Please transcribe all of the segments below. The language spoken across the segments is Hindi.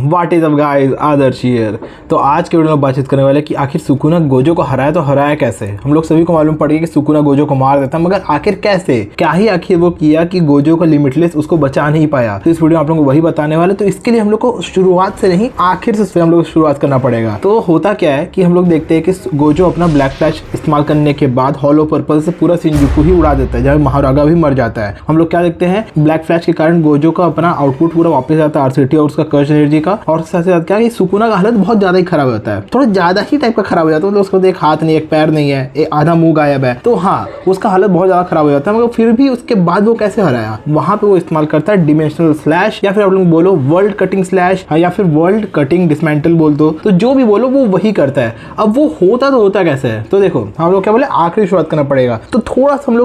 What is up guys, Adarsh here. तो आज के वीडियो में बातचीत करने वाले कि आखिर सुकुना गोजो को हराया तो हराया कैसे। हम लोग सभी को मालूम पड़ गया कि सुकुना गोजो को मार देता, मगर आखिर कैसे, क्या ही आखिर वो किया कि गोजो का लिमिटलेस उसको बचा नहीं पाया। तो इस वीडियो में आप लोगों को वही बताने वाले। तो इसके लिए हम लोग को शुरुआत से नहीं आखिर से हम लोग को शुरुआत करना पड़ेगा। तो होता क्या है कि हम लोग देखते हैं कि गोजो अपना ब्लैक फ्लैश इस्तेमाल करने के बाद हॉलो पर्पल से पूरा शिंजुकू ही उड़ा देता है, जहाँ महारागा भी मर जाता है। हम लोग क्या देखते हैं, ब्लैक फ्लैश के कारण गोजो का अपना आउटपुट पूरा वापस आता है आरसीटी और उसका कर्ज एनर्जी का। और साथ साथ क्या है, सुकुना का हालत बहुत ज्यादा ही खराब होता है, थोड़ा ज्यादा ही टाइप का खराब हो जाता है। मतलब उसको एक हाथ नहीं, एक पैर नहीं है, एक आधा मुंह गायब है। तो हाँ, उसका हालत बहुत ज्यादा खराब हो जाता है। मगर फिर भी उसके बाद वो कैसे हराया, वहां पे वो इस्तेमाल करता है डिमेंशनल स्लैश, या फिर आप लोग बोलो वर्ल्ड कटिंग स्लैश, या फिर वर्ल्ड कटिंग डिसमेंटल बोल दो। तो जो भी बोलो वो वही करता है। अब वो होता कैसे है, तो देखो हम लोग क्या बोले, आखिरी शुरुआत करना पड़ेगा। तो थोड़ा सा हम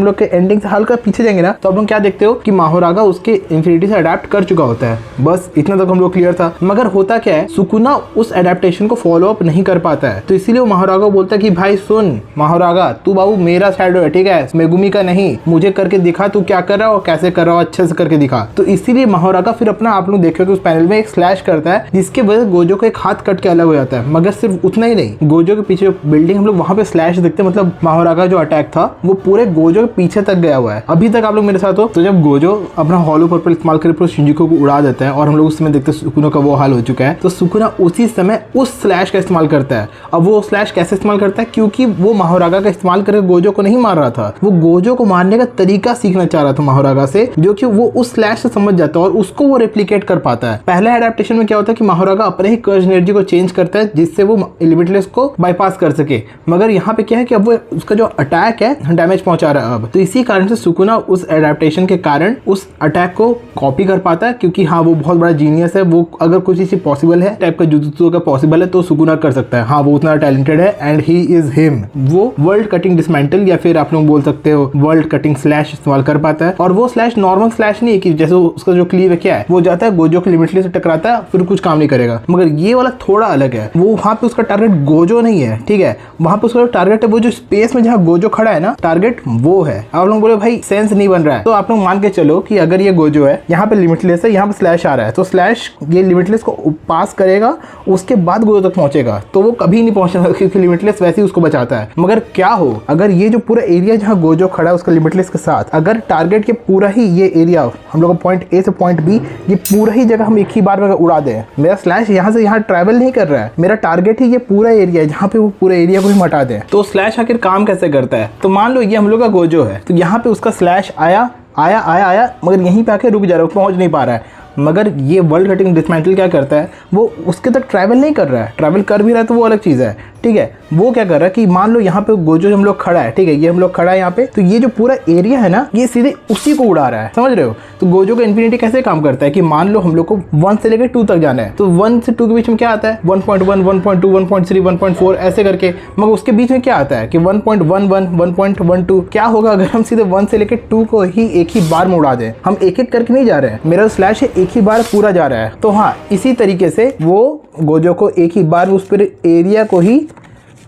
लोग के एंडिंग से हल्का पीछे जाएंगे ना, तो आप लोग क्या देखते हो कि महारागा उसके इन्फिनिटी से अडेप्ट कर चुका होता है। बस इतना तक हम लोग क्लियर था। मगर होता क्या है, सुकुना उस एडेप्टेशन को फॉलो अप नहीं कर पाता है। तो इसीलिए वो महारागा बोलता है कि भाई सुन महारागा, तू बाबू मेरा शैडो है, ठीक है, मेगुमी का नहीं। मुझे करके दिखा तू क्या कर रहा है और कैसे कर रहा है, अच्छे से करके दिखा। तो इसीलिए महारागा फिर अपना, आप लोग देखो कि उस पैनल में एक स्लैश करता है, जिसके वजह से गोजो का एक हाथ कट के अलग हो जाता है। मगर सिर्फ उतना ही नहीं, गोजो के पीछे जो बिल्डिंग हम लोग वहां पे स्लैश देखते हैं, मतलब महारागा जो अटैक था वो पूरे गोजो के पीछे तक गया हुआ है। अभी तक आप लोग मेरे साथ हो। तो जब गोजो अपना हॉलो पर्पल इस्तेमाल करके पूरे शिंजुकू को उड़ा देता है और हम लोग उस समय देखते हैं सुकुना का वो हाल हो चुका है, तो सुकुना उसी समय उस स्लैश का इस्तेमाल करता है। अब वो स्लैश कैसे इस्तेमाल करता है, क्योंकि वो महारागा का इस्तेमाल करके गोजो को नहीं मार रहा था, वो गोजो को मारने का तरीका सीखना चाह रहा था महारागा से, जो कि वो उस स्लैश से समझ जाता है और उसको वो रेप्लिकेट कर पाता है। पहले एडेप्टेशन में क्या होता है कि महारागा अपने ही कर्ज एनर्जी को चेंज करता है, जिससे वो लिमिटलेस को बाईपास कर सके। मगर यहाँ पे क्या है कि अब वो उसका जो अटैक है डैमेज पहुंचा रहा है अब। तो इसी कारण से सुकुना उस एडेप्टेशन के कारण उस अटैक को कॉपी कर पाता है, क्योंकि हाँ वो बहुत बड़ा जीनियस है। वो अगर कुछ चीज पॉसिबल है, टाइप का जुजुत्सु का पॉसिबल है, तो सुकुना कर सकता है। हाँ वो उतना टैलेंटेड है एंड ही इज हिम। वो वर्ल्ड कटिंग डिसमेंटल, या फिर आप लोग बोल सकते हो वर्ल्ड कटिंग स्लैश इस्तेमाल कर पाता है। और वो स्लैश नॉर्मल स्लैश नहीं है कि जैसे उसका जो क्लीव है क्या है, वो जाता है गोजो के लिमिटलेस से टकराता है, फिर कुछ काम नहीं करेगा। मगर ये वाला थोड़ा अलग है। वो वहां पे उसका टारगेट गोजो नहीं है, ठीक है, वहां पे उसका टारगेट है वो जो स्पेस में जहाँ गोजो खड़ा है ना, टारगेट वो है। आप लोग बोले भाई सेंस नहीं बन रहा है, तो आप लोग मान के चलो कि अगर ये गोजो है, यहाँ पे लिमिटलेस है, यहाँ पे स्लैश आ रहा है, तो स्लैश ये लिमिटलेस को पास करेगा, उसके बाद गोजो तक पहुंचेगा। तो वो कभी नहीं पहुंचेगा क्योंकि लिमिटलेस वैसे ही उसको बचाता है। मगर क्या हो, अगर ये जो पूरा एरिया जहाँ गोजो खड़ा है उसका लिमिटलेस के साथ, अगर टारगेट के पूरा ही ये एरिया हम लोग पॉइंट ए से पॉइंट बी, ये पूरा ही जगह हम एक ही बार में उड़ा दें, मेरा स्लैश यहाँ से यहाँ ट्रैवल नहीं कर रहा है, मेरा टारगेट ही ये पूरा एरिया है, जहाँ पे वो पूरा एरिया को ही हटा दें, तो स्लैश आखिर काम कैसे करता है। तो मान लो ये हम लोग का गोजो है, तो यहाँ पे उसका स्लैश आया, मगर यहीं पे आके रुक जा रहा है, पहुंच नहीं पा रहा है। मगर ये वर्ल्ड कटिंग डिसमेंटल क्या करता है, वो उसके तक ट्रैवल नहीं कर रहा है, ट्रैवल कर भी रहा है तो वो अलग चीज़ है, ठीक है। वो क्या कर रहा है कि मान लो यहाँ पे गोजो हम लोग खड़ा है, ठीक है, ये हम लोग खड़ा है यहाँ पे, तो ये जो पूरा एरिया है ना, ये सीधे उसी को उड़ा रहा है, समझ रहे हो। तो गोजो का इन्फिनिटी कैसे काम करता है कि मान लो हम लोग को 1 से लेकर 2 तक जाना है, तो 1 से 2 के बीच में क्या आता है, 1.1, 1.2, 1.3, 1.4 ऐसे करके। मगर उसके बीच में क्या आता है कि 1.11, 1.12। क्या होगा अगर हम सीधे 1 से लेकर 2 को ही एक ही बार में उड़ा दें। हम एक एक करके नहीं जा रहे हैं, मेरा स्लैश है एक ही बार पूरा जा रहा है। तो हाँ, इसी तरीके से वो गोजो को एक ही बार उस पूरे एरिया को ही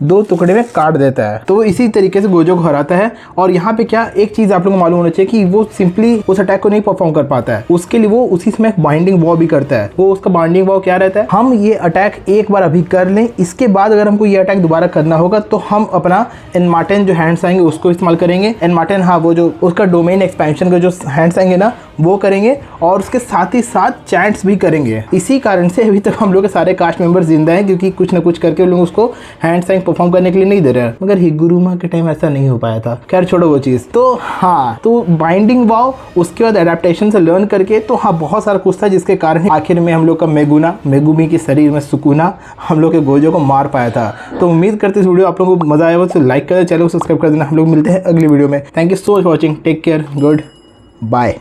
2 टुकड़े में काट देता है। तो इसी तरीके से गोजो को हराता है। और यहाँ पे क्या एक चीज आप लोगों को मालूम होना चाहिए कि वो सिंपली उस अटैक को नहीं परफॉर्म कर पाता है, उसके लिए वो उसी समय बाइंडिंग वॉ भी करता है। वो उसका बाइंडिंग वॉ क्या रहता है, हम ये अटैक एक बार अभी कर लें, इसके बाद अगर हमको ये अटैक दोबारा करना होगा तो हम अपना एनमार्टेन जो हैंड्स आएंगे उसको इस्तेमाल करेंगे। एनमार्टेन, हाँ वो जो उसका डोमेन एक्सपेंशन का जो हैंड्स आएंगे ना, वो करेंगे, और उसके साथ ही साथ चैंट्स भी करेंगे। इसी कारण से अभी तक हम लोग के सारे कास्ट मेंबर्स जिंदा हैं, क्योंकि कुछ ना कुछ करके लोग उसको हैंड साइन परफॉर्म करने के लिए नहीं दे रहे हैं। मगर हिगुरुमा के टाइम ऐसा नहीं हो पाया था, खैर छोड़ो वो चीज़। तो हाँ, तो बाइंडिंग वाव, उसके बाद एडेप्टेशन से लर्न करके, तो हाँ बहुत सारा कुछ था जिसके कारण आखिर में हम लोग का मेगुमी के शरीर में सुकुना हम लोग के गोजो को मार पाया था। तो उम्मीद करते इस वीडियो आप लोगों को मजा आया हो, तो लाइक कर दें, चैनल को सब्सक्राइब कर देना। हम लोग मिलते हैं अगली वीडियो में। Thank you so much for watching, take care, good bye.